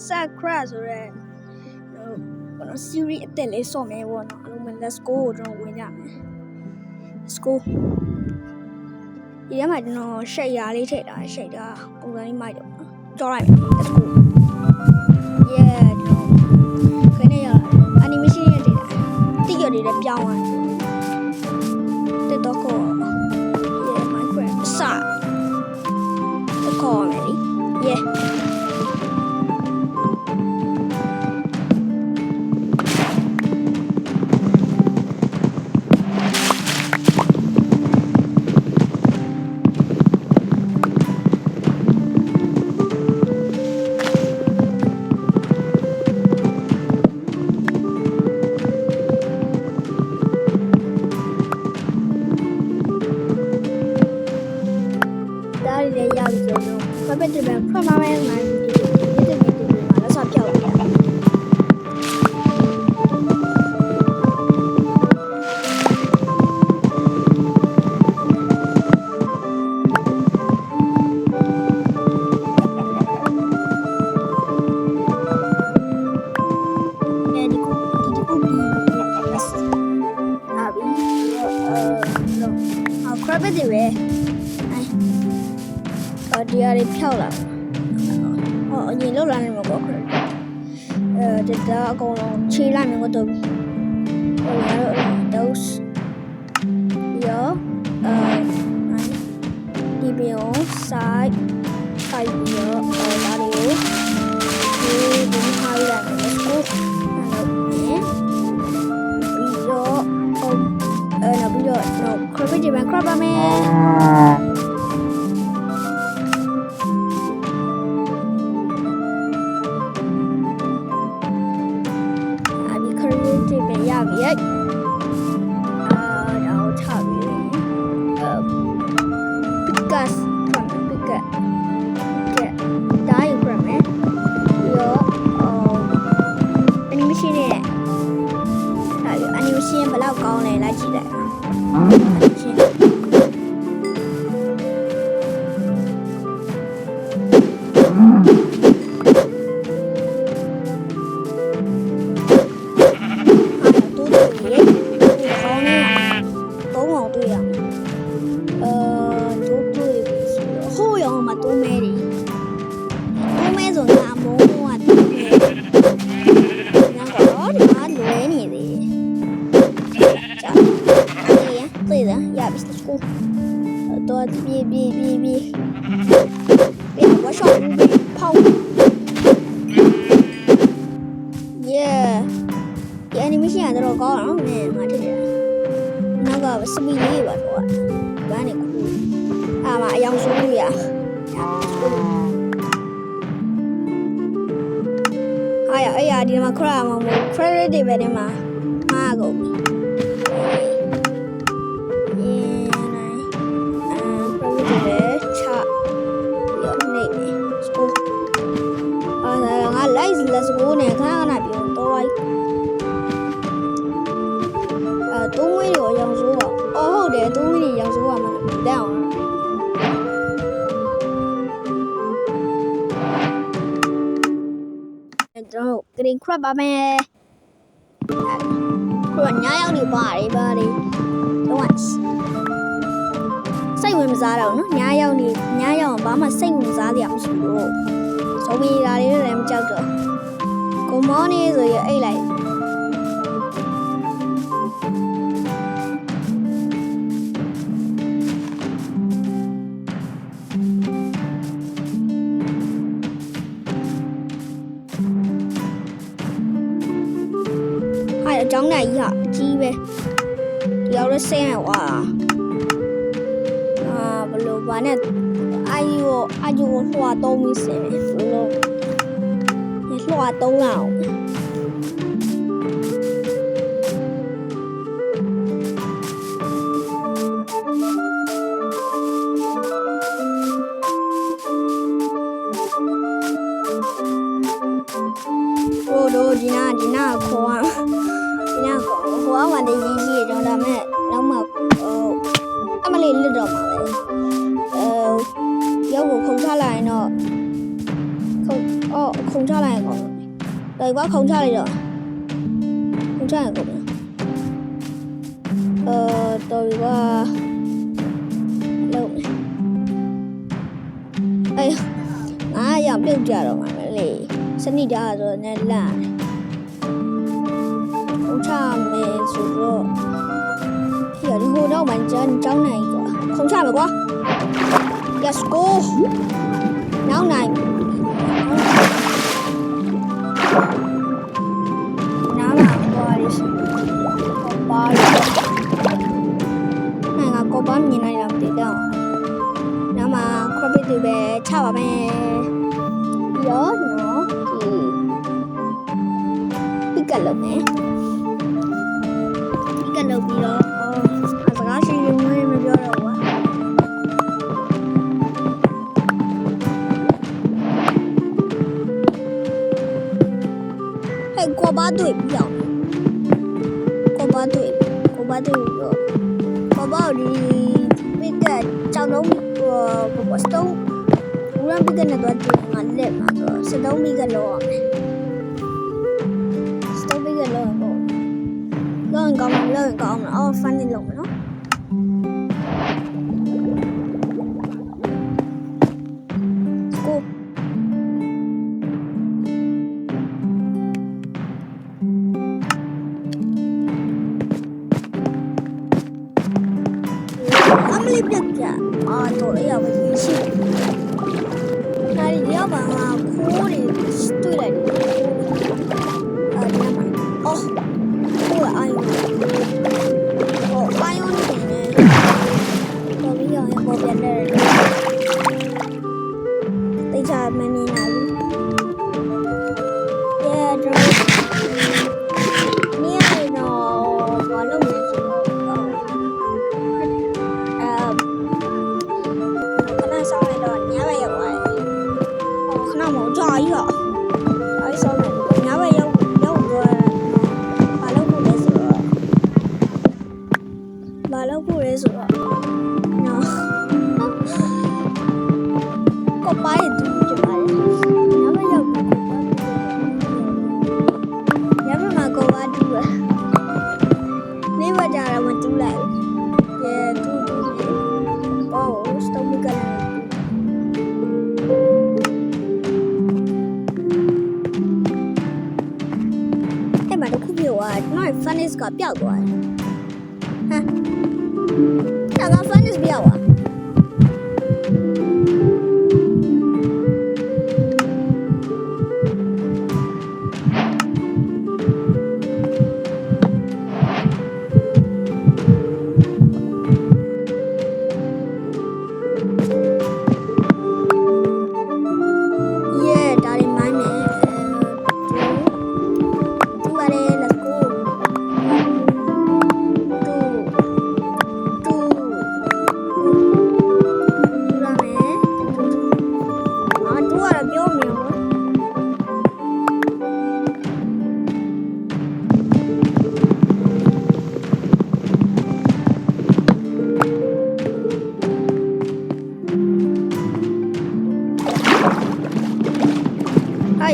Sakura ဆိုရဲဘောနော် series အသက်လေးစော့မယ်ပေါ့နော်အဲ့လို let's go ကိုကျွန်တော်ဝင်ကြမယ် let's go ဒီထဲမှာကျွန်တော် share လေးထည့်ထား share ပုံစံလေးမိုက်တော့ကြောက်လိုက်မယ် let's go yeah ခင်းနေရ animation ရတဲ့တိကျတွေလည်းပြောင်းသွားတယ်တော့ကော yeah Minecraft စကောမယ်လी yeah But the permanent line let's up your crab it awayဒီအရေးဖြောက်လာဟောအရင်လောက်လာနေမှာပေါ့ခရဒါအကုန်လုံးခြေလိုက်မယ်တော့ဟိုရတော့ ရောဒီပြော side ရောဒါလေးဒီဟာရလိုက်မယ်ကိုပြီးတော့ပြီးတော့ crab ဒီမှာ crab ပါမယ်Yeah. Now tell me. Because from because diagram your animation နဲ့animation ဘယ်လောက်ကောင်းလဲလိုက်ကြည့်လိုက်တော့ပြေ我上跑 yeah ဒီ animation ကတော့ကောင်းအောင်နဲ့ငါထည့်တယ်နောက်က speed လေးပါတော့ဘာနဲ့ခုအာမအယောင်ဆိုးလို့ရဟာရအဲ့ရဒီမှာ credit မှာမဟုတ် credit တွေပဲဒီမှာမှားကုန်ပြီlet's go နဲ့ခဏခဏပြောတော့လိုက်သုံးဝင်းကိုရောင်စိုးပါဟုတ်တယ်သုံးဝင်းကိုရောင်စိုးပါမတက်အောင်တော့ green crab ပါမယ်ခုညရောက်နေပါတယ်တော့စိတ်ဝင်မစားတော့နော်ညရောက်ဘာမှစိတ်ဝင်စားကြရမရှိဘူးဆိုပြီးဒါလေးလည်းမကြောက်တော့Good morning ဆိုရအိတ်လိုက်ဟာအကြောင်းနဲ့ကြီးဟာအကြီးပဲဒီရောက်ရဆင်းရဝါဘလို့ဘာနဲ့အာယူလွှာသုံးပြီးဆင်းတယ်ဘလို့လွှာသုံးလောက်တို့ဒီနာခေါ်ဟိုအောင်ကနေရေးတော့ဒါမဲ့နောက်မှအမလေးလွတ်တော့မှာပဲရုပ်ကိုခုန်ချလိုက်ရင်တော့ ခုံချလိုက်ရင်ကောင်းတယ်ဒါကွာခုံချလိုက်တော့ခုံချရင်ကောင်းတယ်တော်ပြီကွာလုံးအေးငါရပြုတ်ကြတော့မှာလေစနိတာဆိုတော့နဲ့လန့်ခုံချမယ်ဆိုတော့ဒီဟိုတော့မှကျောင်းနိုင်ကွာခုံချမယ်ကွာ Let's go နောက်နိုင်နားလာကွာလေးရှိပါငါကောပါမြင်နိုင်တာမသိတော့နားမှာ credit တွေပဲချပါမယ်ပြီးတော့နော်ဒီပစ်ကလုပ်မယ်ပစ်ကလုပ်ပြီးတော့စကားရှိရင်မပြောတော့ဘူးကိုဘာတွေ့ပြောင်းကိုဘာတွေ့တော့ကိုဘာဒီပိကကြောင်လုံးဘောစတုံးဦးရန်ပိကနေတော့ငါလက်မှာဆိုစတုံးပိကလောရမယ်စတုံးပိကလောတော့လောရင်ကောင်းအော်ဖန်နေလုံးနော်ကိုလေးပြပြတော့ရပါရေးရှိတယ်။ဒါရီရောက်ပါငါခိုးတွေတွေ့လိုက်တယ်။အဲ့ဒါမှအော်ဟိုအာယုံအာယုံနေတယ်။တော်ပြီးအောင်ပေါ်ပြန်တယ်။တိတ်ချမနေနိုင်ဘူး။ Yeah တော့နေရတော့ဘာလို့လဲဆိုတော့ဆောင်းလိုက်တော့ညဘက်ရောက်သွားတယ်။ခဏမကြာကြီးတော့အဲဆောင်းလိုက်ညဘက်ရောက်တော့ဘာလို့ဖို့လဲဆိုတော့နော်ကိုပါရတူကြပါလေညဘက်ရောက်ညဘက်မှာကိုပါတူရနေမကြတော့မတူလိုက်ဘူး။တူအော်စတုံးကလည်းနော် furnace ကပျောက်သွားတယ်ဟမ်ဒါက furnace ပျောက်သွား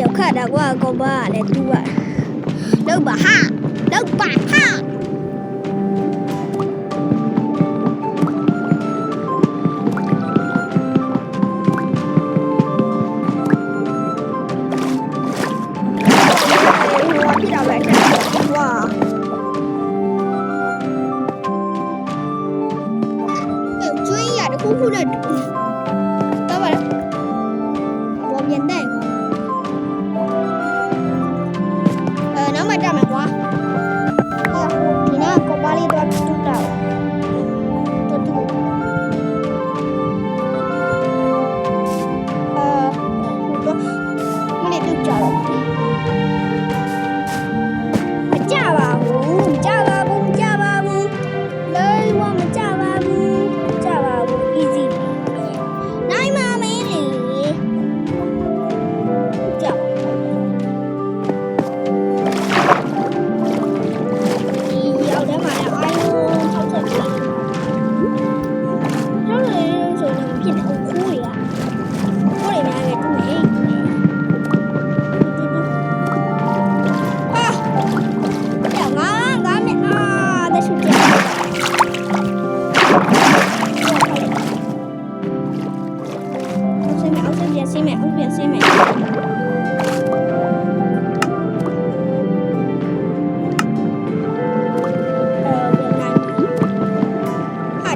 ရောက်ခတာကွာကောပါလည်းတူပါလောက်ပါဟာကျွေးရတခုခုနဲ့တော့ပါဘောပြန်တဲ့နောက်မှကြမယ်ကွာ ဆင်းမယ်ဟာ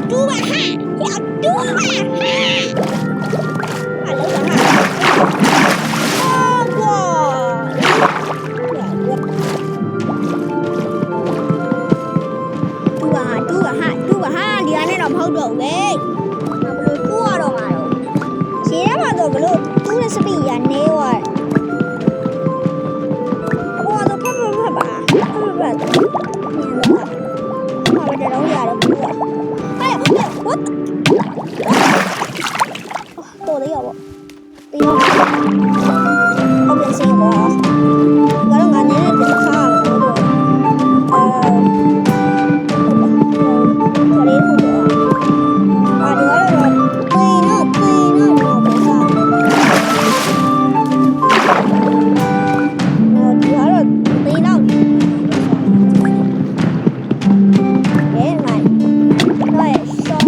တူပါဟာရောက်တူပါဟာဟာလောက်ပါဟာအော်ကွာတူပါဟာဒီကနေတော့မဟုတ်တော့ဘူးလေဘလို့တူရတော့မှာတော့ခြေထဲမှာတော့ဘလို့တူးတဲ့စပီရနေသွားအပေါ်တော့ဖတ်ပါညံတော့ဟာဘယ်တော့ရတော့ဘူးဟာwhat တော်လေးရောပြီးတော့ဟုတ်ပြန်စေပါကတော့ငါနေတဲ့တစ်ခါတော့ခလေးဟုတ်တော့အာဒီကတော့ပြေးတော့တော့ပဲစားတော့ဒီကတော့ပြေးတော့ဘယ်မှာတော့ရှော့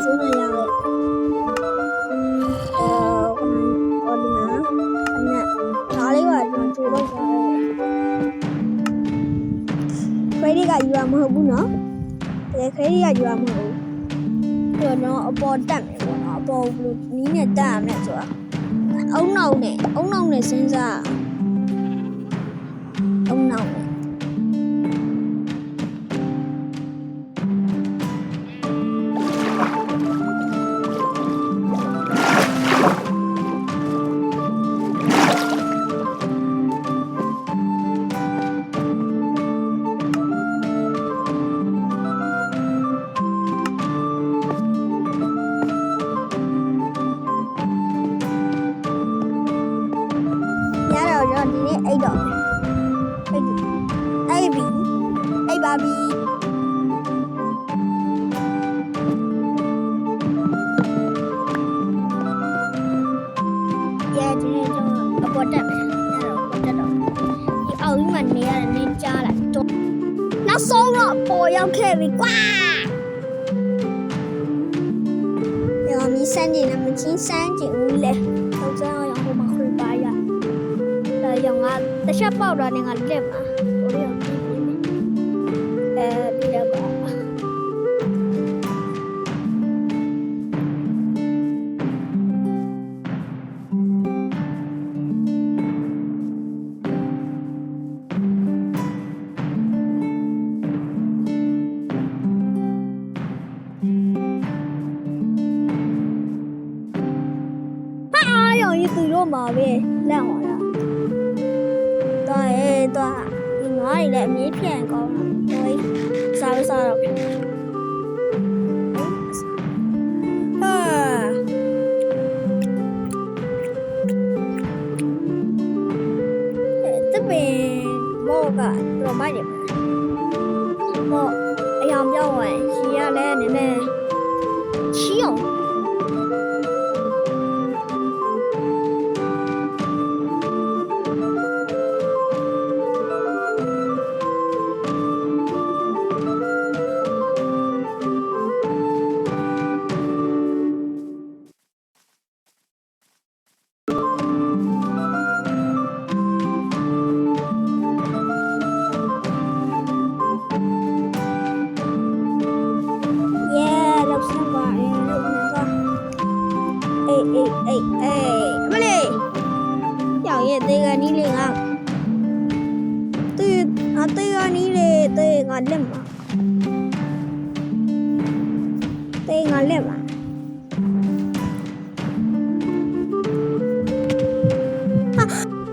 ချိုးနေရခဲ့ဒီမှာဒါလေးကကျွန်တော်ချိုးလိုက်တာcredit ကယူရမဟုတ်ဘူးเนาะဒီ credit ကယူရမဟုတ်ဘူးပြီးတော့အပေါ်တက်မယ်ပေါ့နော်အပေါ်ဘလို့နီးနဲ့တက်ရမယ်ဆိုတာအုံနောက်နဲ့စဉ်းစားအုံနောက်နဲ့ဒီနေ့အိတ်တော့အိတ်ပါပြီဒီနေ့ကျွန်တော်အပေါ်တက်မယ်အဲ့တော့ဒီအောက်ကြီးမှာနေရတယ်နေကြားလိုက်တော့နောက်ဆုံးတော့ပေါ်ရောက်ခဲ့ပြီကွာရောမီစမ်းနေမချင်းစမ်းကြည့်ဦးလေတော့ကျွန်တော်ရောဟိုမှာခွေပါရရောငါတခြားပေါက်တာနဲ့ငါလက်မှာဟိုရောပြီးပြီပြီးတော့ပါရောရသူတို့မှာပဲလက်ဟောလားတော့ဒီငါးတွေလည်းအမြဲဖြန့်ကောင်းတာဟိုစားတော့တပင်မောကတော့မိုက်တယ်မောအယောင်ပြောင်းဝင်ရှီရလဲနည်းနည်းချီအောင်မလေးရောက်ရဲ့တေကနီးလေးငါတေကနီးလေးတေငါလက်မှာ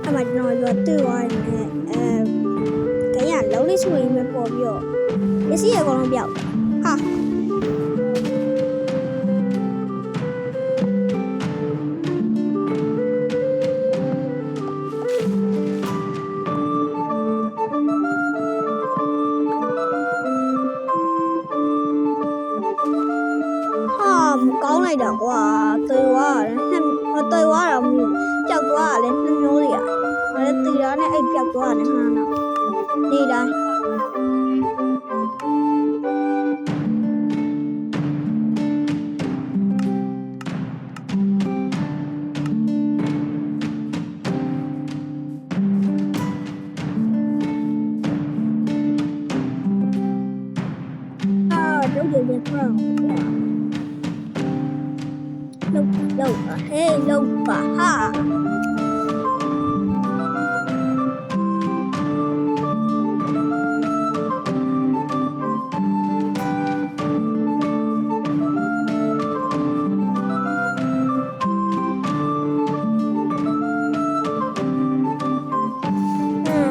အမကျွန်တော်တို့တွေ့သွားတယ်ကရလုံးလေးဆိုရင်ပဲပေါ်ပြီးတော့ပစ္စည်းရအကုန်လုံးပြောက်ဟာကောင်းလိုက်တော့ကွာတေဝါတော့ပျောက်သွားတယ်နှစ်မျိုးတွေငါလည်းတေတာနဲ့အဲ့ပျောက်သွားတယ်ဟာနော်နေတိုင်းတို့တွေပြောင်းလုံးပါဟေးလုံးပါဟာ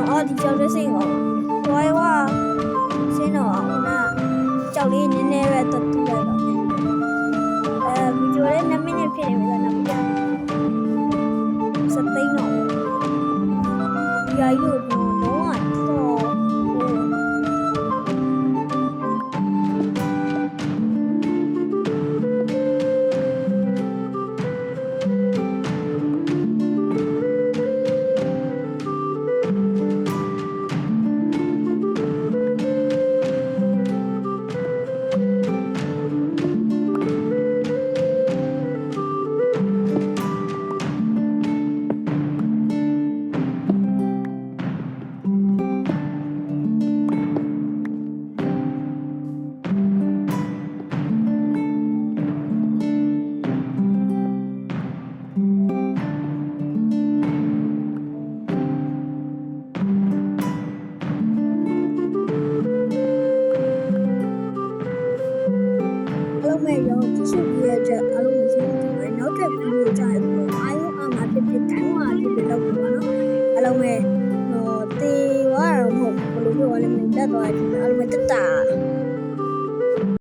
အော်ဒီကြောက်တဲ့စိတ်ကောဝိုင်းဝါစင်းတော့နာကြောက်လေးနည်းနည်းပဲတူလိုက်တော့ဗီဒီယိုလေး2မိနစ်ဖြစ်နေပြီဆိုတော့နောက်ပြန်ဆက် မဲ့ရောကြည့်ရှုပြီးရတဲ့အားလုံးကိုကျေးဇူးတင်ပါတယ်နောက်ထပ်ဗီဒီယိုကြရင်တော့အာယုအာမဖြစ်ဖြစ်တိုင်းဝါဖြစ်ဖြစ်လုပ်ပါတော့အားလုံးပဲတေဝါတော့မဟုတ်ဘယ်လိုပြောရလဲမသိတတ်သွားတယ်အားလုံးပဲတက်တာ